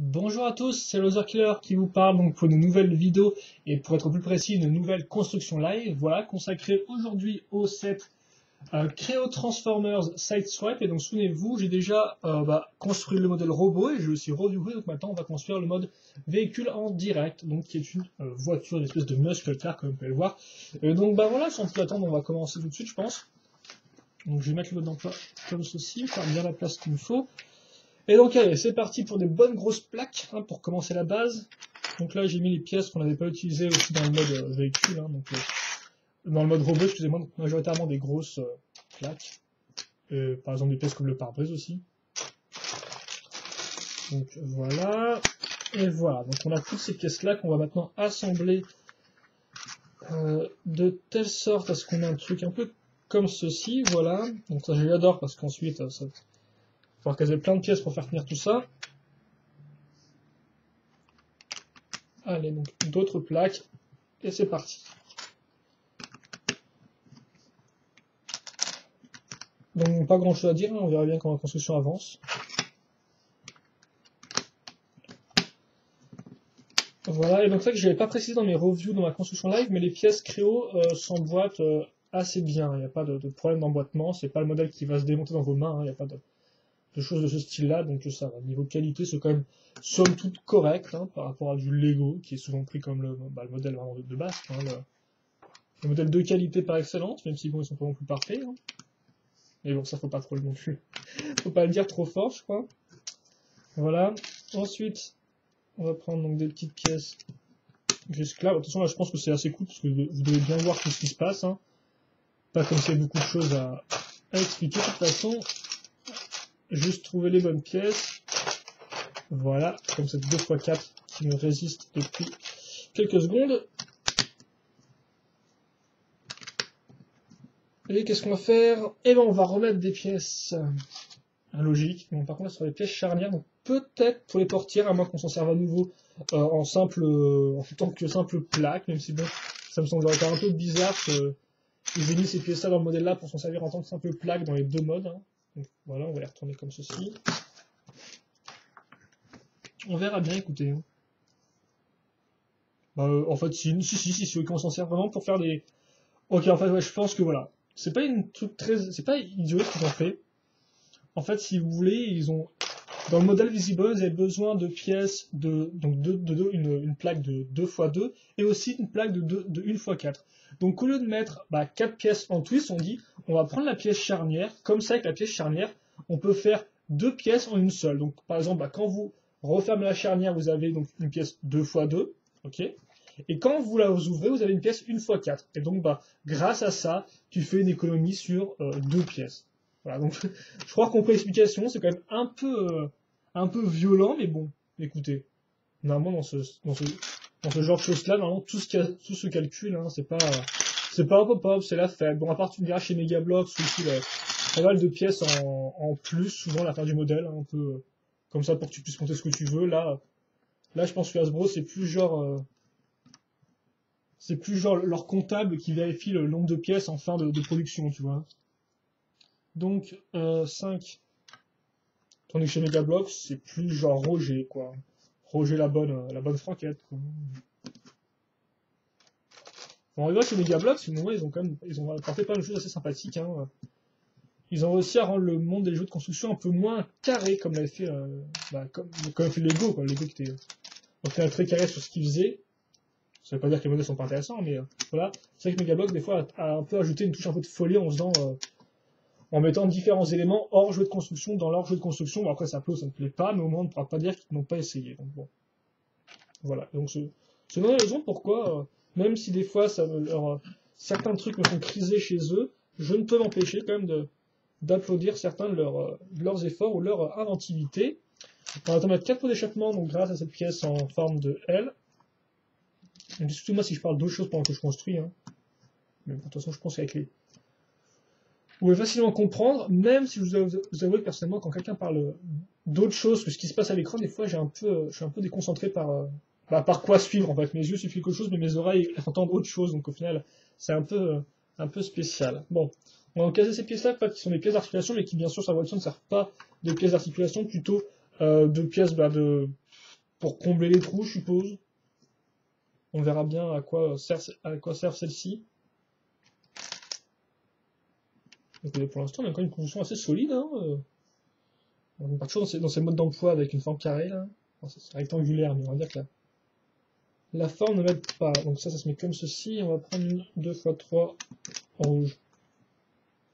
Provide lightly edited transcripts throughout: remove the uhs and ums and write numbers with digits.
Bonjour à tous, c'est Loser Killer qui vous parle donc pour une nouvelle vidéo et pour être plus précis une nouvelle construction live, voilà, consacrée aujourd'hui au set Creo Transformers Sideswipe. Et donc souvenez-vous, j'ai déjà construit le modèle robot et j'ai aussi reviewé, donc maintenant on va construire le mode véhicule en direct, donc qui est une voiture, une espèce de muscle car comme vous pouvez le voir. Et donc voilà, sans plus attendre, on va commencer tout de suite je pense. Donc je vais mettre le mode d'emploi comme ceci, faire bien la place qu'il me faut. Et donc allez, c'est parti pour des bonnes grosses plaques, pour commencer la base. Donc là j'ai mis les pièces qu'on n'avait pas utilisées aussi dans le mode véhicule, dans le mode robot, excusez-moi, donc majoritairement des grosses plaques. Par exemple des pièces comme le pare-brise aussi. Donc voilà, et voilà, donc on a toutes ces pièces-là qu'on va maintenant assembler de telle sorte à ce qu'on ait un truc un peu comme ceci, voilà. Donc ça j'adore parce qu'ensuite ça... il va falloir caser plein de pièces pour faire tenir tout ça. Allez, donc d'autres plaques, et c'est parti. Donc pas grand chose à dire, on verra bien quand la construction avance. Voilà, et donc ça que je n'avais pas précisé dans mes reviews dans ma construction live, mais les pièces Creo s'emboîtent assez bien, il n'y a pas de problème d'emboîtement, c'est pas le modèle qui va se démonter dans vos mains, il n'y a pas de choses de ce style-là, donc ça va. Niveau qualité, c'est quand même somme toute correct par rapport à du Lego, qui est souvent pris comme le modèle vraiment de base, le modèle de qualité par excellence, même si bon, ils sont pas non plus parfaits. Mais bon, ça faut pas trop le non plus. Faut pas le dire trop fort, je crois. Voilà. Ensuite, on va prendre donc des petites pièces jusque là. Attention, là, je pense que c'est assez cool, parce que vous devez bien voir tout ce qui se passe. Pas comme s'il y a beaucoup de choses à expliquer. De toute façon, juste trouver les bonnes pièces. Voilà, comme cette 2x4 qui me résiste depuis quelques secondes. Et qu'est-ce qu'on va faire? Eh ben, on va remettre des pièces logiques. Bon, par contre, sur les pièces charnières, donc peut-être pour les portières, à moins qu'on s'en serve à nouveau en tant que simple plaque, même si bon, ça me semblerait un peu bizarre qu'ils aient mis ces pièces-là dans le modèle-là pour s'en servir en tant que simple plaque dans les deux modes. Donc voilà, on va les retourner comme ceci. On verra bien, écoutez. En fait, si, on s'en sert vraiment pour faire des... Ok, en fait, ouais, je pense que voilà. C'est pas idiot ce qu'ils ont fait. En fait, si vous voulez, ils ont... Dans le modèle Visible, vous avez besoin de pièces une plaque de 2x2 et aussi une plaque de 1x4. Donc au lieu de mettre 4 pièces en twist, on dit on va prendre la pièce charnière, comme ça avec la pièce charnière, on peut faire 2 pièces en une seule. Donc par exemple, quand vous refermez la charnière, vous avez donc une pièce 2x2, ok. Et quand vous la ouvrez, vous avez une pièce 1x4. Et donc grâce à ça, tu fais une économie sur 2 pièces. Voilà, donc je crois qu'on peut l'explication, c'est quand même un peu violent, mais bon, écoutez, normalement dans ce genre de choses-là, normalement tout se calcule, c'est pas un pop-up, c'est la fête. Bon, à part tu me diras chez Megablox, aussi pas mal de pièces en plus, souvent à la fin du modèle, un peu comme ça pour que tu puisses monter ce que tu veux. Là je pense que Hasbro c'est plus genre leur comptable qui vérifie le nombre de pièces en fin de production, tu vois. Donc 5. Tandis que chez Megablox, c'est plus genre Roger, quoi. Roger la bonne franquette, quoi. Bon, on voit chez Megablox, finalement, ils ont apporté pas mal de choses assez sympathiques, Ils ont réussi à rendre le monde des jeux de construction un peu moins carré, comme l'avait fait, comme a fait Lego, quoi. Lego qui était très carré sur ce qu'il faisait. Ça veut pas dire que les modèles sont pas intéressants, mais voilà. C'est vrai que Megablox, des fois, a un peu ajouté une touche un peu de folie en mettant différents éléments hors jeu de construction dans leur jeu de construction. Bon, après, ça plaît ou ça ne plaît pas, mais au moins, on ne pourra pas dire qu'ils n'ont pas essayé. Donc, bon. Voilà. Donc, c'est une raison pourquoi, même si des fois, certains trucs me font criser chez eux, je ne peux m'empêcher quand même d'applaudir certains de leurs efforts ou leur inventivité. On va mettre 4 pots d'échappement, donc grâce à cette pièce en forme de L. Excusez-moi si je parle d'autres choses pendant que je construis. Mais de toute façon, je pense qu'avec les... Vous pouvez facilement comprendre, même si je vous avoue que personnellement, quand quelqu'un parle d'autre chose que ce qui se passe à l'écran, des fois, je suis un peu déconcentré par quoi suivre, en fait. Mes yeux suivent quelque chose, mais mes oreilles entendent autre chose, donc au final, c'est un peu spécial. Bon, on va caser ces pièces-là, qui sont des pièces d'articulation, mais qui, bien sûr, sur la voiture ne servent pas de pièces d'articulation, plutôt de pièces pour combler les trous, je suppose. On verra bien à quoi servent celles-ci. Pour l'instant, on a quand même une construction assez solide. Hein. On part toujours dans ces modes d'emploi avec une forme carrée. Là. Enfin, c'est rectangulaire, mais on va dire que la forme ne m'aide pas. Donc ça se met comme ceci. On va prendre une 2x3 en rouge.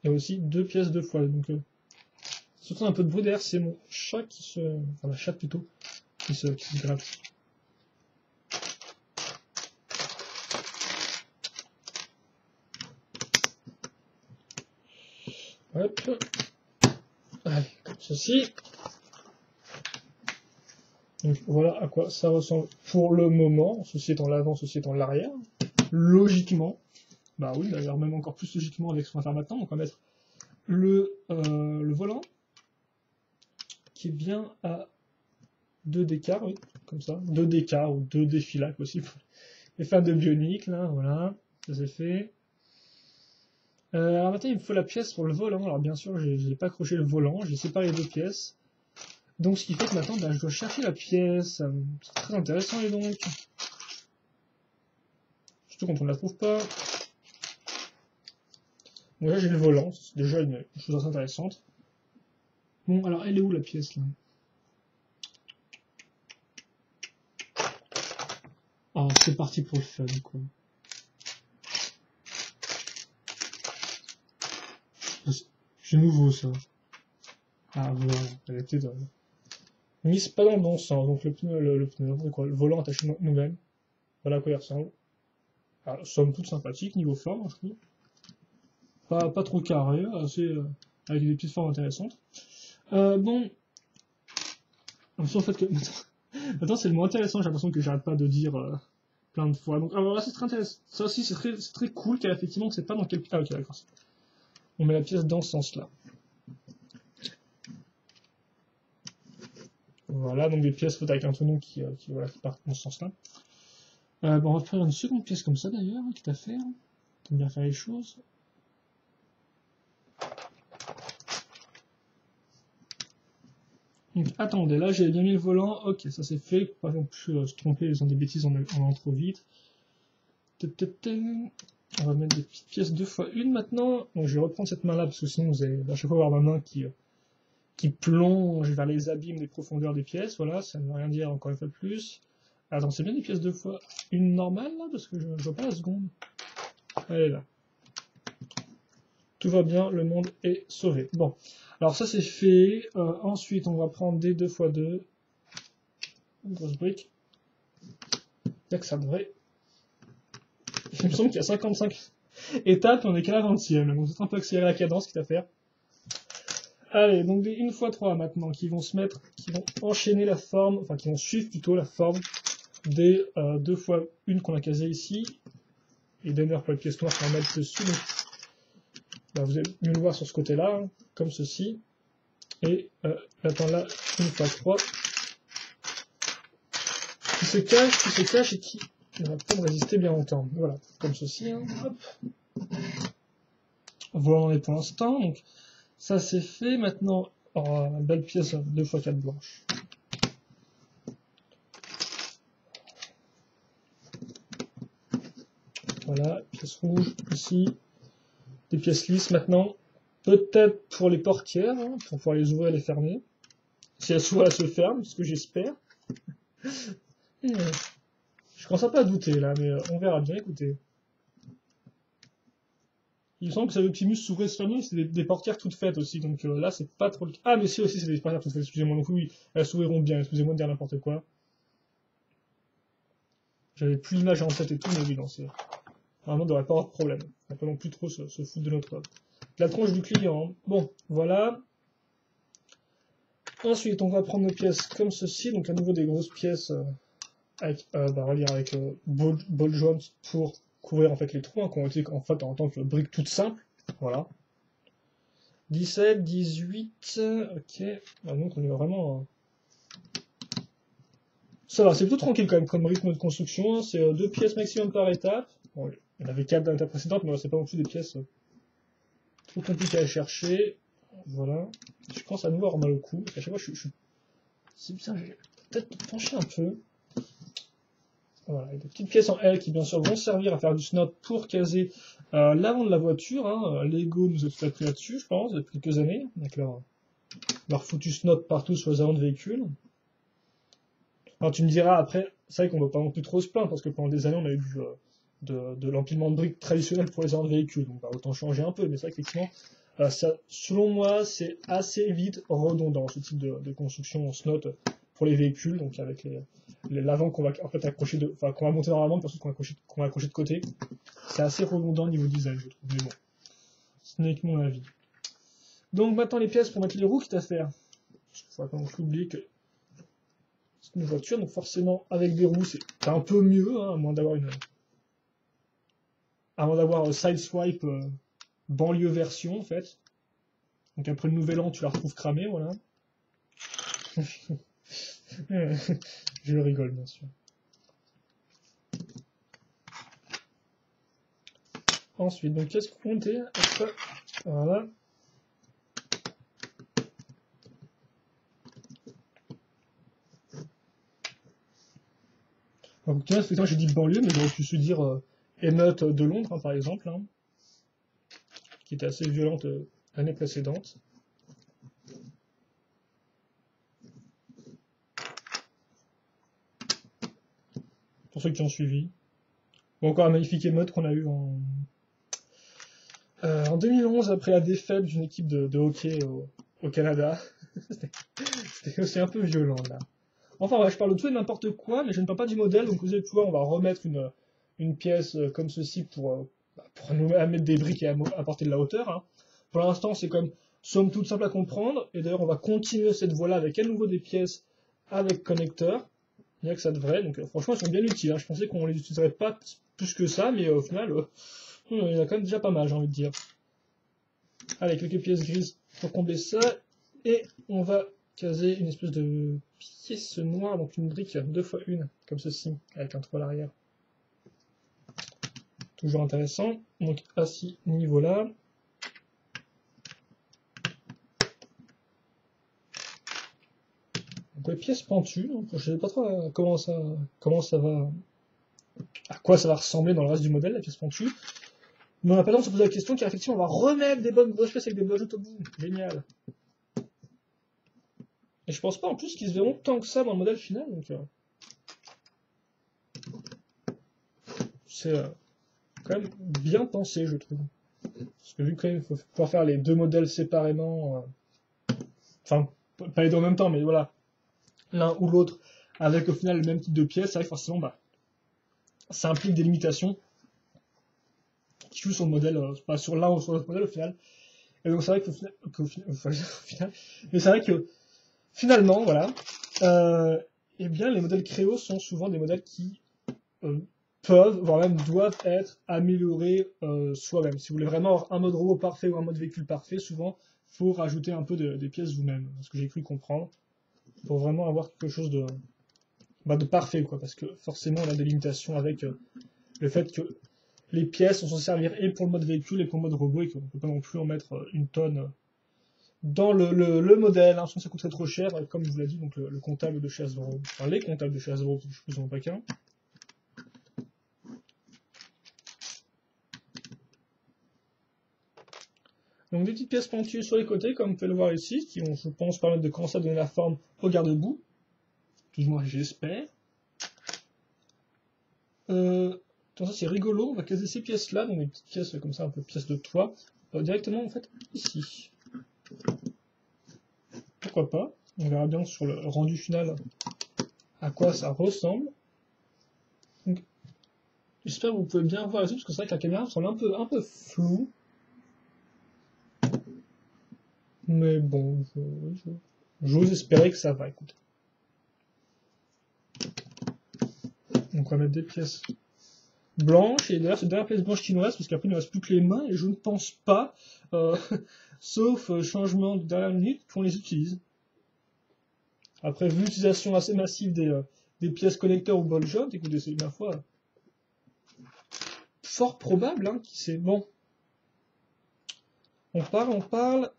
Et aussi 2 pièces 2 fois. Donc, surtout un peu de bruit derrière, c'est mon chat qui se... Enfin, la chatte plutôt, qui se gratte. Hop. Allez, comme ceci. Donc voilà à quoi ça ressemble pour le moment. Ceci étant l'avant, ceci étant l'arrière. Logiquement. Bah oui, d'ailleurs même encore plus logiquement avec ce qu'on va faire maintenant. Donc on va mettre le volant qui est bien à 2 d'écart, oui, comme ça. 2 d'écart ou 2 défilaques aussi pour les fans de bionique, là, voilà. Ça c'est fait. Alors maintenant, il me faut la pièce pour le volant. Alors bien sûr, je n'ai pas accroché le volant, j'ai séparé les 2 pièces. Donc ce qui fait que maintenant, bah, je dois chercher la pièce. C'est très intéressant, et donc. Surtout quand on ne la trouve pas. Bon, là, j'ai le volant, c'est déjà une chose assez intéressante. Bon, alors, elle est où la pièce, là? Oh, c'est parti pour le fun, quoi. C'est nouveau, ça. Ah, voilà, elle était mise pas dans le bon sens. Donc, le pneu, quoi, le volant attaché nous-mêmes. Voilà à quoi il ressemble. Alors, somme toute sympathique, niveau forme, je trouve. Pas trop carré, assez, avec des petites formes intéressantes. Bon. En fait que. Maintenant, c'est le mot intéressant, j'ai l'impression que j'arrête pas de dire plein de fois. Donc, alors là, c'est très intéressant. Ça aussi, c'est très cool, car effectivement, c'est pas dans quel. Ah, ok, d'accord. On met la pièce dans ce sens-là. Voilà, donc des pièces faites avec un tonneau qui partent dans ce sens-là. Bon, on va faire une seconde pièce comme ça, d'ailleurs, quitte à faire. On bien faire les choses. Donc, attendez, là, j'ai bien mis le volant. Ok, ça c'est fait. Pas non plus se tromper, les ont des bêtises en allant trop vite. On va mettre des petites pièces 2x1 maintenant. Donc, je vais reprendre cette main-là, parce que sinon, vous allez à chaque fois avoir ma main qui plonge vers les abîmes des profondeurs des pièces. Voilà, ça ne veut rien dire encore une fois de plus. Attends, c'est bien des pièces 2x1 normale, là, parce que je vois pas la seconde. Elle est là. Tout va bien, le monde est sauvé. Bon, alors ça c'est fait. Ensuite, on va prendre des 2x2. Une grosse brique. Là que ça devrait. Il me semble qu'il y a 55 étapes et on est qu'à la 20e. Donc c'est un peu accélérer la cadence, quitte à faire. Allez, donc des 1x3 maintenant qui vont se mettre, qui vont enchaîner la forme, enfin qui vont suivre plutôt la forme des 2x1 qu'on a casé ici. Et d'ailleurs pour les pièces noires qu'on va mettre dessus. Donc, bah, vous allez mieux le voir sur ce côté-là, hein, comme ceci. Et j'attends là 1x3 qui se cache et qui ne va pas me résister bien longtemps. Voilà, comme ceci. Hein, hop. Voilà, on en est pour l'instant. Donc ça c'est fait. Maintenant, une belle pièce 2x4 blanche. Voilà, pièce rouge ici. Des pièces lisses maintenant. Peut-être pour les portières, hein, pour pouvoir les ouvrir et les fermer. Si elles se ferment, ce que j'espère. Je commence un peu à douter là, mais on verra bien, écoutez. Il me semble que ça Optimus s'ouvrait se fermer, c'est des portières toutes faites aussi, donc là c'est pas trop le cas. Ah mais si aussi c'est des portières toutes faites, excusez-moi, donc oui, elles s'ouvriront bien, excusez-moi de dire n'importe quoi. J'avais plus l'image en tête et tout, mais oui, non, c'est... Normalement, on devrait pas avoir de problème. On va pas non plus trop se foutre de la tronche du client. Hein. Bon, voilà. Ensuite, on va prendre nos pièces comme ceci, donc à nouveau des grosses pièces avec, relire avec ball joint pour couvrir en fait les trous, hein, qu'on utilise en fait en tant que brique toute simple. Voilà. 17, 18, ok. Ah, donc on est vraiment... Ça va, c'est plutôt tranquille quand même comme rythme de construction. C'est 2 pièces maximum par étape. Bon, il y en avait 4 dans l'étape précédente, mais c'est pas non plus des pièces trop compliquées à chercher. Voilà. Je pense à nouveau avoir mal au cou, parce qu'à chaque fois je suis... C'est bien, peut-être pencher un peu. Voilà, et des petites pièces en L qui bien sûr vont servir à faire du snot pour caser l'avant de la voiture. Hein. Lego nous a tout appris là-dessus, je pense, depuis quelques années, avec leur foutu snot partout sur les avants de véhicules. Alors tu me diras après, c'est vrai qu'on ne va pas non plus trop se plaindre, parce que pendant des années on a eu de l'empilement de briques traditionnel pour les avants de véhicules, donc bah, autant changer un peu, mais c'est vrai qu'effectivement, ça, selon moi, c'est assez vite redondant, ce type de construction en snot pour les véhicules, donc avec l'avant qu'on va en fait accrocher enfin qu'on va monter dans l'avant, puis ensuite qu'on va accrocher de côté. C'est assez redondant au niveau design, je trouve. Mais bon, ce n'est que mon avis. Donc maintenant les pièces pour mettre les roues, quitte à faire. Il faut pas que j'oublie que c'est une voiture, donc forcément avec des roues c'est un peu mieux, hein, à moins d'avoir Sideswipe banlieue version en fait. Donc après le nouvel an tu la retrouves cramée, voilà. Je rigole bien sûr. Ensuite, donc qu'est-ce qu'on comptait? Voilà. Donc tiens, effectivement j'ai dit banlieue, mais j'aurais pu se dire émeute de Londres, hein, par exemple, hein, qui était assez violente l'année précédente. Pour ceux qui ont suivi. Ou encore un magnifique émeute qu'on a eu en 2011 après la défaite d'une équipe de hockey au Canada. C'était aussi un peu violent là. Enfin ouais, je parle de tout et n'importe quoi, mais je ne parle pas du modèle, donc vous allez pouvoir, on va remettre une pièce comme ceci pour nous mettre des briques et apporter de la hauteur. Hein. Pour l'instant, c'est comme somme toute simple à comprendre, et d'ailleurs on va continuer cette voie-là avec à nouveau des pièces avec connecteur. Il n'y a que ça de vrai, donc franchement ils sont bien utiles. Hein. Je pensais qu'on les utiliserait pas plus que ça, mais au final, il y en a quand même déjà pas mal, j'ai envie de dire. Allez, quelques pièces grises pour combler ça, et on va caser une espèce de pièce noire, donc une brique 2x1, comme ceci, avec un trou à l'arrière. Toujours intéressant. Donc à ce niveau-là. Donc les pièces pentues, donc, je ne sais pas trop comment ça va, à quoi ça va ressembler dans le reste du modèle, la pièce pentue. Mais on n'a pas le temps de se poser la question, car effectivement on va remettre des bonnes pièces avec des blocs au bout. Génial. Et je pense pas en plus qu'ils se verront tant que ça dans le modèle final, donc c'est quand même bien pensé, je trouve. Parce que vu qu'il faut pouvoir faire les deux modèles séparément, enfin, pas les deux en même temps, mais voilà, l'un ou l'autre, avec au final le même type de pièce, c'est vrai que forcément, ça implique des limitations qui jouent sur le modèle, pas sur l'un ou sur l'autre modèle au final. Et donc c'est vrai qu'au final, mais c'est vrai que finalement, voilà, eh bien les modèles Créo sont souvent des modèles qui peuvent, voire même doivent être améliorés soi-même. Si vous voulez vraiment avoir un mode robot parfait ou un mode véhicule parfait, souvent, il faut rajouter un peu des pièces vous-même, ce que j'ai cru comprendre, pour vraiment avoir quelque chose de parfait, quoi, parce que forcément, on a des limitations avec le fait que les pièces, on s'en servir et pour le mode véhicule et pour le mode robot, et qu'on ne peut pas non plus en mettre une tonne dans le modèle, hein, sinon ça coûterait trop cher, comme je vous l'ai dit, donc le comptable de chez Hasbro, enfin les comptables de chez Hasbro, je ne vous en pas qu'un. Donc des petites pièces pointues sur les côtés, comme vous pouvez le voir ici, qui vont, je pense, permettre de commencer à donner la forme au garde-boue. Tout du moins, j'espère. Ça c'est rigolo, on va caser ces pièces-là, donc des petites pièces comme ça, un peu pièces de toit, directement en fait ici. Pourquoi pas, on verra bien sur le rendu final à quoi ça ressemble. J'espère que vous pouvez bien voir ici, parce que c'est vrai que la caméra me semble un peu floue. Mais bon, j'ose espérer que ça va, écoute. Donc on va mettre des pièces blanches, et d'ailleurs cette dernière pièce blanche qui nous reste, parce qu'après il ne reste plus que les mains, et je ne pense pas, sauf changement de dernière minute, qu'on les utilise. Après, vu l'utilisation assez massive des pièces connecteurs ou ball joint, écoutez, c'est ma foi fort probable, hein, qui c'est bon. On parle,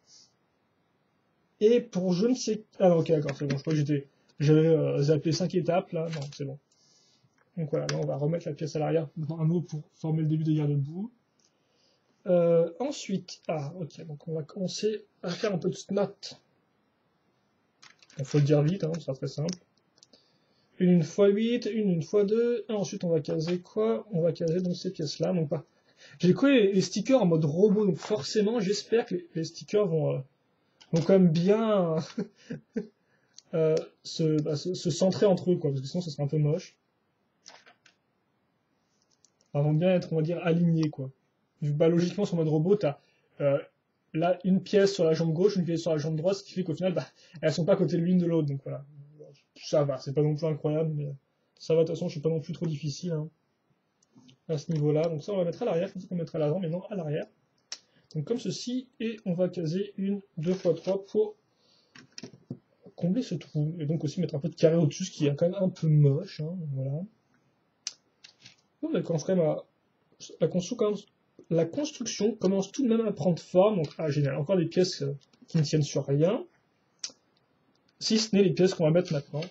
et pour je ne sais... Ah ok, d'accord, c'est bon, je crois que j'étais J'avais zappé 5 étapes, là, non, c'est bon. Donc voilà, là on va remettre la pièce à l'arrière dans un mot pour former le début des garde-boue. Ensuite, ok, donc on va commencer à faire un peu de snot. Il faut le dire vite, hein, ça sera très simple. Une fois 8, une fois 2, et ensuite on va caser quoi? On va caser donc ces pièces-là, donc pas. J'ai collé les stickers en mode robot, donc forcément j'espère que les stickers vont quand même bien se centrer entre eux, quoi, parce que sinon ça serait un peu moche. Ils vont bien être, on va dire, alignés, quoi. Bah, logiquement, sur mode robot, t'as là une pièce sur la jambe gauche, une pièce sur la jambe droite, ce qui fait qu'au final, bah, elles sont pas à côté de l'une de l'autre, donc voilà. Ça va, c'est pas non plus incroyable, mais ça va, de toute façon, je suis pas non plus trop difficile hein, à ce niveau-là. Donc ça, on va mettre à l'arrière, comme ça qu'on mettra à l'avant, mais non à l'arrière. Donc comme ceci, et on va caser une 2x3 pour combler ce trou. Et donc aussi mettre un peu de carré au-dessus, ce qui est quand même un peu moche, hein, voilà. Bon, mais quand même la construction commence tout de même à prendre forme. Donc, génial, encore des pièces qui ne tiennent sur rien. Si ce n'est les pièces qu'on va mettre maintenant.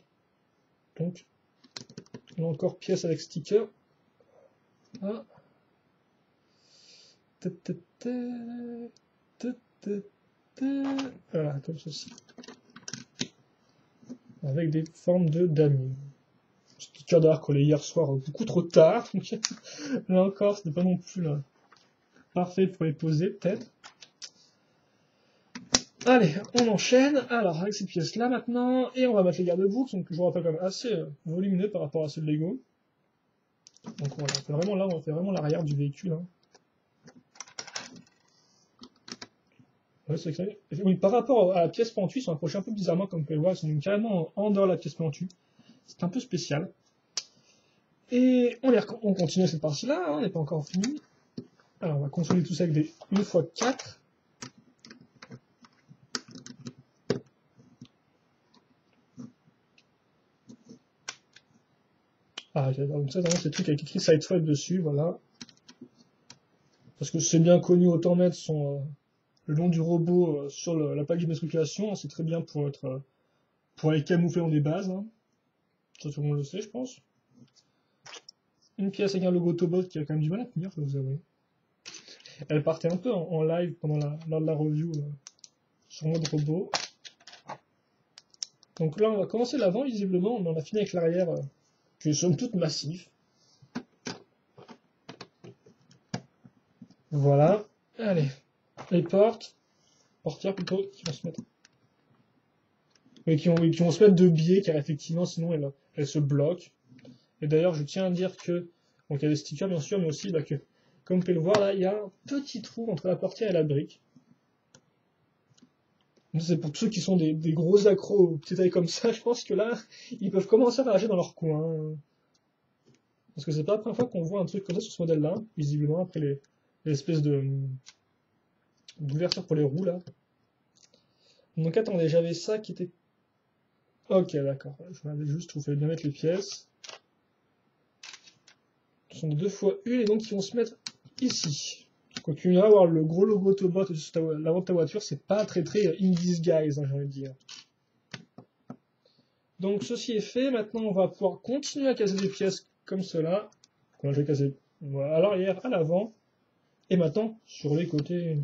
Donc, là encore, pièces avec sticker. Ah. Voilà, comme ceci. Avec des formes de damier. Sticker d'ailleurs collé hier soir beaucoup trop tard. Donc, là encore, ce n'est pas non plus là, parfait pour les poser, peut-être. Allez, on enchaîne. Alors, avec ces pièces-là maintenant, et on va mettre les garde-boue, donc je vous rappelle quand même assez volumineux par rapport à ceux de Lego. Donc voilà, on fait vraiment l'arrière du véhicule. Hein. Ouais, c'est vrai. Oui, par rapport à la pièce pentue, ils sont approchés un peu bizarrement, comme vous pouvez le voir, ils sont carrément en dehors de la pièce pentue. C'est un peu spécial. Et on continue cette partie-là, hein, on n'est pas encore fini. Alors, on va consolider tout ça avec des 1x4. Donc ça, vraiment, c'est le truc avec écrit Sideswipe dessus, voilà. Parce que c'est bien connu, autant mettre le nom du robot sur la page d'immatriculation, hein, c'est très bien pour aller camoufler dans des bases. Hein. Ça, tout le monde le sait, je pense. Une pièce avec un logo Autobot qui a quand même du mal à tenir, je dois vous avouer. Elle partait un peu en live lors de la review sur mode robot. Donc là, on va commencer l'avant, visiblement. On en a fini avec l'arrière, qui est somme toute massif. Voilà. Allez. Les portières plutôt, qui vont se mettre. Mais qui vont se mettre de biais, car effectivement, sinon, elles se bloquent. Et d'ailleurs, je tiens à dire que, donc il y a des stickers bien sûr, mais aussi que, comme vous pouvez le voir là, il y a un petit trou entre la portière et la brique. C'est pour tous ceux qui sont des gros accros aux petits tailles comme ça, je pense que là, ils peuvent commencer à rager dans leur coin. Parce que c'est pas la première fois qu'on voit un truc comme ça sur ce modèle-là, visiblement, après les espèces d'ouverture pour les roues là. Donc attendez, j'avais ça qui était... Ok, d'accord, je m'avais juste, il fallait bien mettre les pièces. Ce sont 2x1 et donc ils vont se mettre ici. Continuer à avoir le gros logo Autobot sur l'avant de ta voiture, c'est pas très in disguise, hein, j'ai envie de dire. Donc ceci est fait, maintenant on va pouvoir continuer à caser des pièces comme cela. On va caser à l'arrière, à l'avant, et maintenant sur les côtés.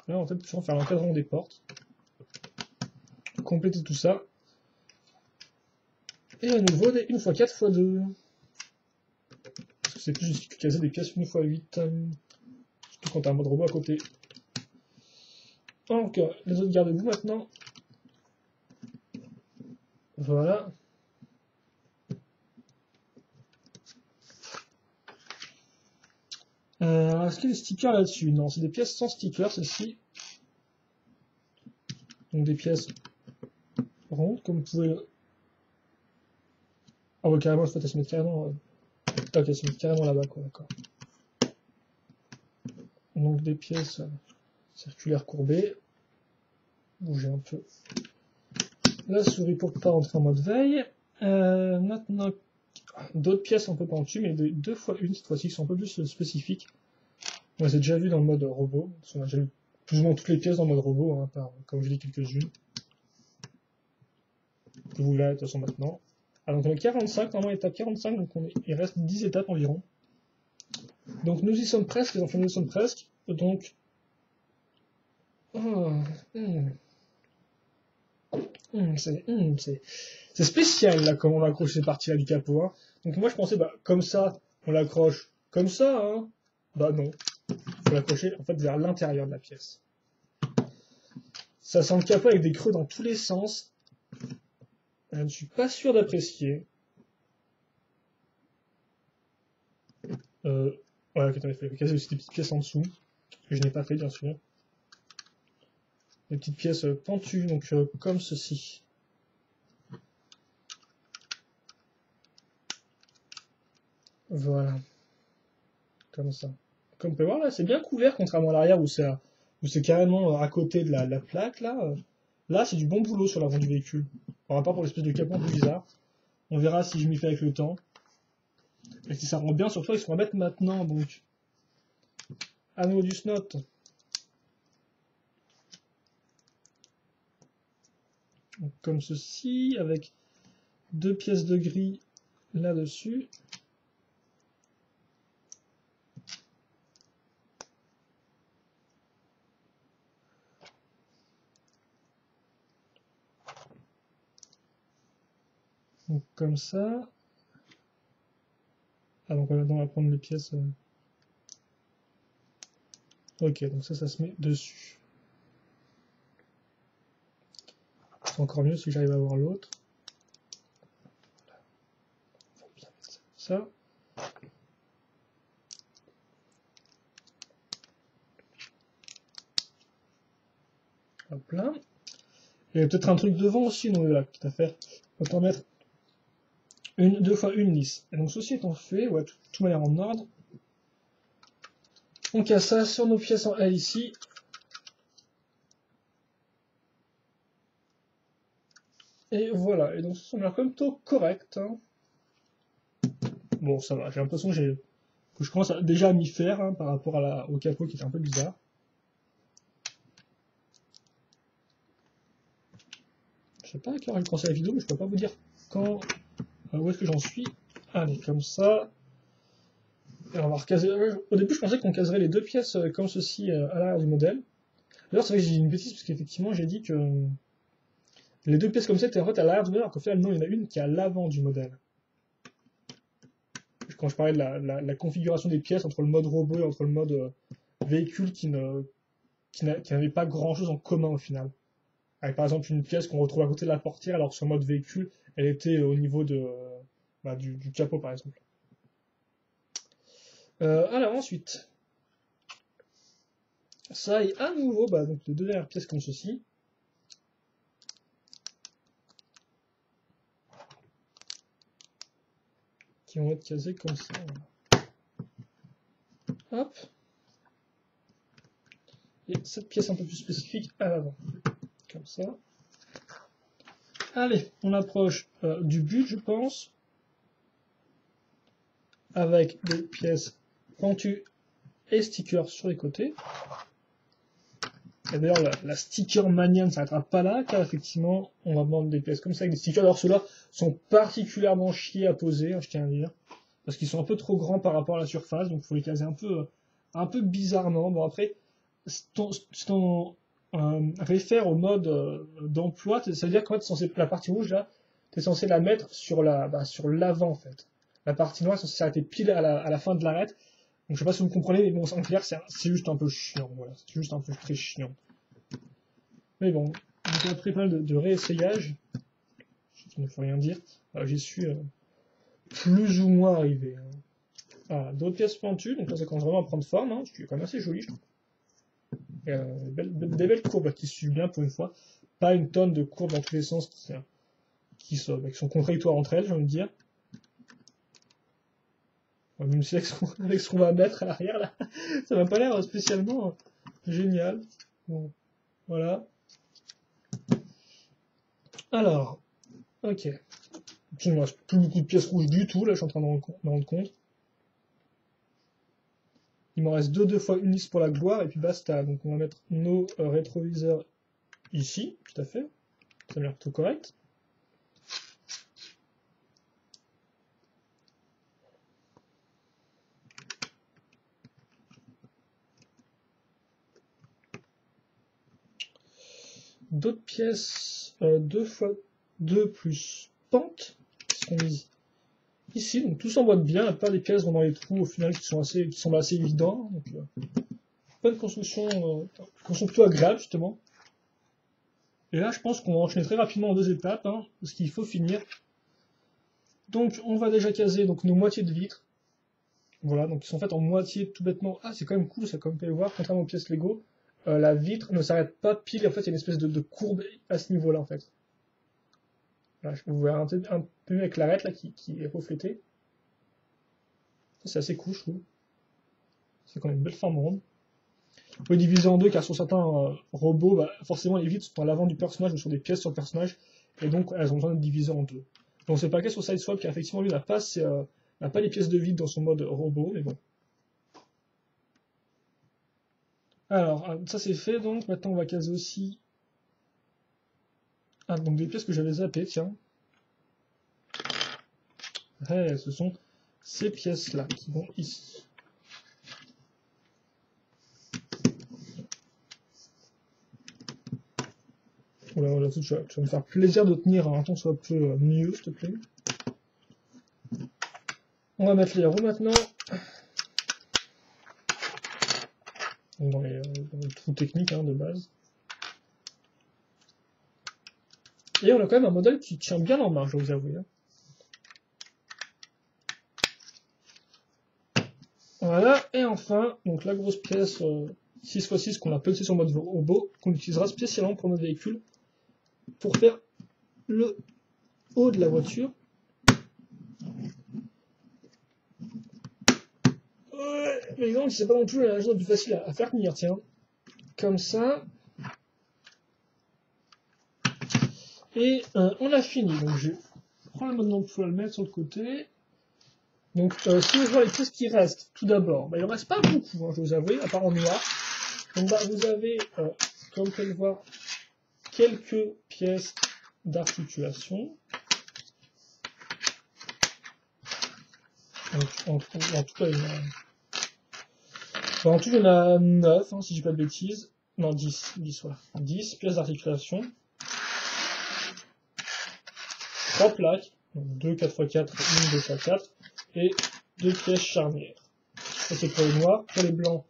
Là, en fait, on va faire l'encadrement des portes. Compléter tout ça. Et à nouveau des 1x4x2. Parce que c'est plus juste que caser des pièces 1x8. Surtout quand t'as un mode robot à côté. Donc, les autres garde-boue maintenant. Voilà. Est-ce qu'il y a des stickers là-dessus? Non, c'est des pièces sans stickers, celles-ci. Donc des pièces rondes, comme vous pouvez... Ah ouais, carrément, en fait, elles se mettent carrément... Ok, elles se mettent carrément là-bas, quoi, d'accord. Donc des pièces circulaires courbées. Bouger un peu la souris pour pas rentrer en mode veille. Maintenant, d'autres pièces un peu pentues, mais 2x1 cette fois-ci, qui sont un peu plus spécifiques. On les a déjà vues dans le mode robot. On a déjà vu plus ou moins toutes les pièces dans le mode robot, hein, comme je dis quelques-unes. que vous verrez de toute façon maintenant. Ah, donc on est 45, normalement étape 45, donc il reste 10 étapes environ. Donc nous y sommes presque, les enfants, nous y sommes presque. Donc... c'est spécial là comment on va accrocher ces parties-là du capot. Hein. Donc moi je pensais, bah, comme ça, on l'accroche comme ça. Hein. Bah non, faut l'accrocher en fait vers l'intérieur de la pièce. Ça sent le capot avec des creux dans tous les sens. Je ne suis pas sûr d'apprécier. Ouais, ok, attends, il faut casser aussi des petites pièces en dessous, que je n'ai pas fait bien sûr. Des petites pièces pentues, donc comme ceci. Voilà. Comme ça. Comme on peut voir là, c'est bien couvert, contrairement à l'arrière où c'est carrément à côté de la plaque là. Là, c'est du bon boulot sur l'avant du véhicule. Par rapport pour l'espèce de capot un peu bizarre. On verra si je m'y fais avec le temps. Et si ça rend bien, surtout ils seront à mettre maintenant, donc. Anneau du snot. Donc, comme ceci, avec 2 pièces de gris là-dessus. Donc comme ça. Ah donc on va prendre les pièces. Ok, donc ça se met dessus. C'est encore mieux si j'arrive à voir l'autre. Faut bien mettre ça. Hop là. Il y a peut-être un truc devant aussi, non là, petite affaire. Autant mettre 2 fois une lisse. Et donc ceci étant fait, ouais, tout m'a l'air en ordre. On casse ça sur nos pièces en L ici. Et voilà, et donc ça semble quand même plutôt correct. Hein. Bon, ça va, j'ai l'impression que je commence déjà à m'y faire hein, par rapport au capot qui était un peu bizarre. Je sais pas à quelle heure j'ai commencé la vidéo, mais je peux pas vous dire quand, où est-ce que j'en suis. Allez, comme ça. Et on va recaser. Au début, je pensais qu'on caserait les 2 pièces comme ceci à l'arrière du modèle. D'ailleurs, c'est vrai que j'ai dit une bêtise, parce qu'effectivement, j'ai dit que les 2 pièces comme ça étaient en fait à l'arrière du modèle, alors qu'au final, non, il y en a une qui est à l'avant du modèle. Quand je parlais de la configuration des pièces entre le mode robot et entre le mode véhicule qui n'avait pas grand-chose en commun au final. Avec par exemple une pièce qu'on retrouve à côté de la portière, alors que sur le mode véhicule, elle était au niveau du capot par exemple. Alors ensuite, ça est à nouveau donc les 2 dernières pièces comme ceci. Qui vont être casées comme ça. Hop. Et cette pièce un peu plus spécifique à l'avant. Comme ça. Allez, on approche du but, je pense. Avec des pièces pentues et stickers sur les côtés. Et d'ailleurs, la sticker mania ne s'arrêtera pas là, car effectivement, on va vendre des pièces comme ça avec des stickers. Alors ceux-là sont particulièrement chiés à poser, hein, je tiens à dire. Parce qu'ils sont un peu trop grands par rapport à la surface, donc il faut les caser un peu bizarrement. Bon après, si ton réfère au mode d'emploi, ça veut dire qu'en fait, la partie rouge là, tu es censé la mettre sur l'avant en fait. La partie noire est censée s'arrêter pile à la fin de l'arête. Donc je sais pas si vous comprenez, mais bon, en clair, c'est juste un peu chiant, voilà. C'est juste un peu très chiant. Mais bon, donc après pas mal de réessayages, je ne faut rien dire, j'y suis plus ou moins arrivé. Hein. Voilà, d'autres pièces pentues, donc là ça commence vraiment à prendre forme, hein, ce qui est quand même assez joli, je trouve. Des belles courbes qui suivent bien pour une fois. Pas une tonne de courbes dans tous les sens qui sont contradictoires entre elles, j'ai envie de dire. Même si avec ce qu'on va mettre à l'arrière, là, ça m'a pas l'air spécialement génial. Bon, voilà. Alors, ok. Il ne me reste plus beaucoup de pièces rouges du tout, là, je suis en train de me rendre compte. Il m'en reste 2 fois une lisse pour la gloire, et puis basta. Donc on va mettre nos rétroviseurs ici, tout à fait. Ça m'a l'air plutôt correct. d'autres pièces 2 fois 2 plus pente, qui sont mises ici. Donc tout s'emboîte bien, la plupart des pièces vont dans les trous au final qui semblent assez évidents. Donc, pas une construction plutôt agréable justement. Et là je pense qu'on va enchaîner très rapidement en 2 étapes, hein, parce qu'il faut finir. Donc on va déjà caser donc, nos moitiés de vitres. Voilà, donc ils sont faites en moitié tout bêtement. Ah, c'est quand même cool, ça, comme vous pouvez le voir, contrairement aux pièces Lego, la vitre ne s'arrête pas pile, en fait, il y a une espèce de courbe à ce niveau-là, en fait. Là, vous voyez un peu avec l'arête, là, qui est reflétée. C'est assez cool, je trouve. C'est quand même une belle forme ronde. Vous pouvez diviser en deux, car sur certains robots, bah, forcément, les vitres sont à l'avant du personnage, ou sur des pièces sur le personnage, et donc elles ont besoin d'être divisées en deux. Donc c'est pas le cas sur Sideswap, car effectivement, lui n'a pas les pièces de vide dans son mode robot, mais bon. Alors, ça c'est fait, donc maintenant on va caser aussi donc des pièces que j'avais zappées, tiens. Ouais, ce sont ces pièces-là qui vont ici. Voilà, tu vas me faire plaisir de tenir un temps soit peu mieux, s'il te plaît. On va mettre les roues maintenant. Dans les trous techniques de base. Et on a quand même un modèle qui tient bien en main, je dois vous avouer. Voilà, et enfin, donc la grosse pièce 6x6 qu'on a pelletée sur mode robot, qu'on utilisera spécialement pour notre véhicule, pour faire le haut de la voiture. Mais donc, c'est pas non plus la chose la plus facile à faire tenir, tiens. Comme ça. Et on a fini. Donc je prends maintenant pour le mettre sur le côté. Donc si vous voyez les pièces qui restent, tout d'abord, bah, il ne reste pas beaucoup, je vous avoue, à part en noir. Donc bah, vous avez, comme vous pouvez le voir, quelques pièces d'articulation. En tout cas, il y en a 9, si je dis pas de bêtises. Non, 10, voilà. 10 pièces d'articulation. 3 plaques, donc 2 4x4 et 1 2x4, et 2 pièces charnières. Ça c'est pour les noirs. Pour les blancs,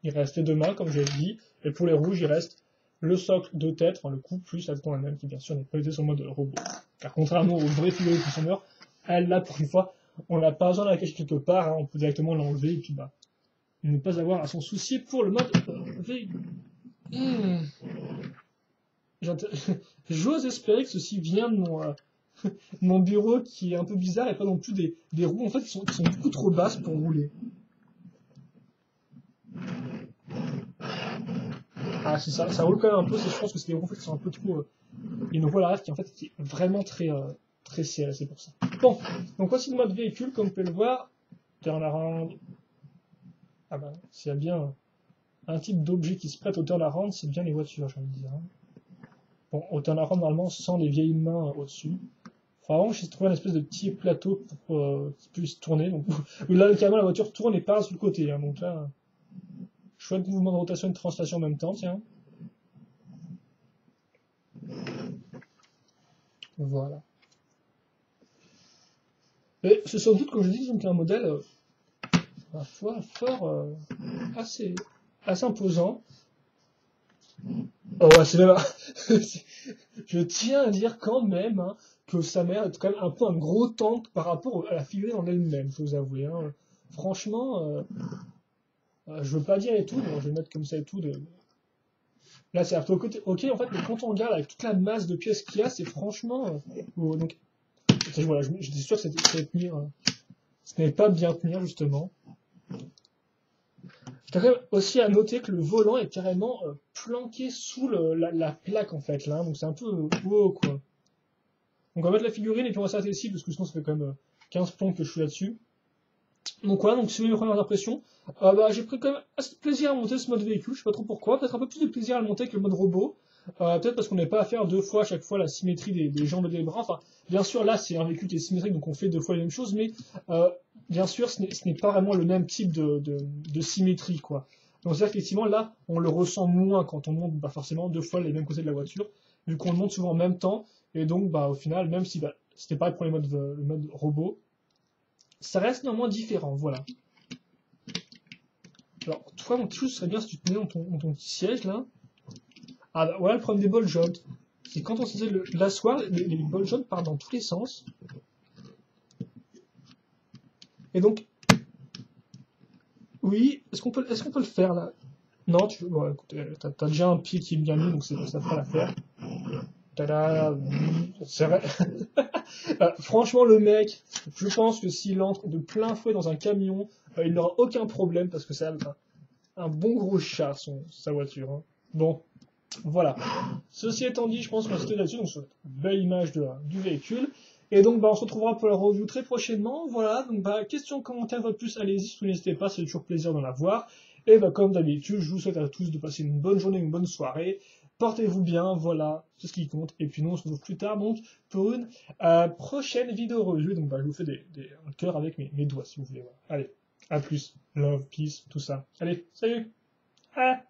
il reste les 2 mains, comme je l'ai dit, et pour les rouges, il reste le socle de tête, enfin le cou, plus la con elle-même, qui bien sûr n'est pas été sur mode robot. Car contrairement aux vrais figurines qui sont morts, elle là pour une fois, on n'a pas besoin de la cacher quelque part, on peut directement l'enlever et puis bah, ne pas avoir à s'en soucier pour le mode véhicule. J'ose espérer que ceci vient de mon bureau qui est un peu bizarre et pas non plus des roues en fait qui sont beaucoup trop basses pour rouler. Ah c'est ça, ça roule quand même un peu, je pense que c'est des roues en fait, qui sont un peu trop... Il y a une roue à l'arrière qui est vraiment très serrée, c'est pour ça. Bon, donc voici le mode véhicule, comme vous pouvez le voir. Turnaround. Ah bah, s'il y a bien un type d'objet qui se prête au turnaround, c'est bien les voitures, j'ai envie de dire. Bon, au turnaround, normalement, sans les vieilles mains au-dessus. Enfin, vraiment, j'ai trouvé un espèce de petit plateau pour qu'il puisse tourner. Donc, là, carrément, la voiture tourne et part sur le côté. Donc là, chouette mouvement de rotation et de translation en même temps, tiens. Voilà. Et c'est sans doute, comme je dis, donc un modèle, ma foi, fort, assez imposant. Oh ouais, c'est même... Je tiens à dire quand même que sa mère est quand même un peu un gros tank par rapport à la figurine en elle-même, je vous avoue. Franchement, je veux pas dire et tout, mais je vais mettre comme ça et tout. Là, c'est un peu côté. Ok, en fait, mais quand on regarde avec toute la masse de pièces qu'il y a, c'est franchement. Donc, voilà, j'étais sûr que c'était tenir. Ce n'est pas bien tenir, justement. Quand même aussi à noter que le volant est carrément planqué sous la plaque en fait là, donc c'est un peu wow quoi. Donc on va mettre la figurine et puis on va s'arrêter ici parce que sinon ça fait quand même 15 plombs que je suis là-dessus. Donc voilà, donc si vous avez mes premières impressions, bah, j'ai pris quand même assez de plaisir à monter ce mode véhicule, je sais pas trop pourquoi, peut-être un peu plus de plaisir à le monter que le mode robot, peut-être parce qu'on n'est pas à faire 2 fois à chaque fois la symétrie des jambes et des bras, enfin bien sûr là c'est un véhicule qui est symétrique donc on fait 2 fois la même chose, mais bien sûr ce n'est pas vraiment le même type de symétrie quoi. Donc c'est effectivement là, on le ressent moins quand on monte forcément 2 fois les mêmes côtés de la voiture, vu qu'on le monte souvent en même temps, et donc au final, même si c'était pareil pour le mode robot, ça reste néanmoins différent, voilà. Alors, toi, mon petit chou, ce serait bien si tu te mets dans ton petit siège, là. Ah bah voilà le problème des bols jaunes. C'est quand on s'essaie de l'asseoir, les bols jaunes partent dans tous les sens. Et donc, oui, est-ce qu'on peut le faire, là? Non, bon, écoute, t'as déjà un pied qui est bien mis, donc ça fera l'affaire. Tada, c'est vrai. Franchement, le mec, je pense que s'il entre de plein fouet dans un camion, il n'aura aucun problème parce que c'est un bon gros char, sa voiture. Hein. Bon, voilà. Ceci étant dit, je pense qu'on va se quitter là-dessus, donc sur une belle image du véhicule. Et donc, on se retrouvera pour la review très prochainement. Voilà, donc, questions, commentaires, votre plus, allez-y, surtout n'hésitez pas, c'est toujours plaisir d'en avoir. Et comme d'habitude, je vous souhaite à tous de passer une bonne journée, une bonne soirée. Portez-vous bien, voilà, c'est ce qui compte. Et puis nous, on se retrouve plus tard, donc, pour une prochaine vidéo review. Donc, je vous fais un cœur avec mes doigts, si vous voulez. Voilà. Allez, à plus. Love, peace, tout ça. Allez, salut! Ah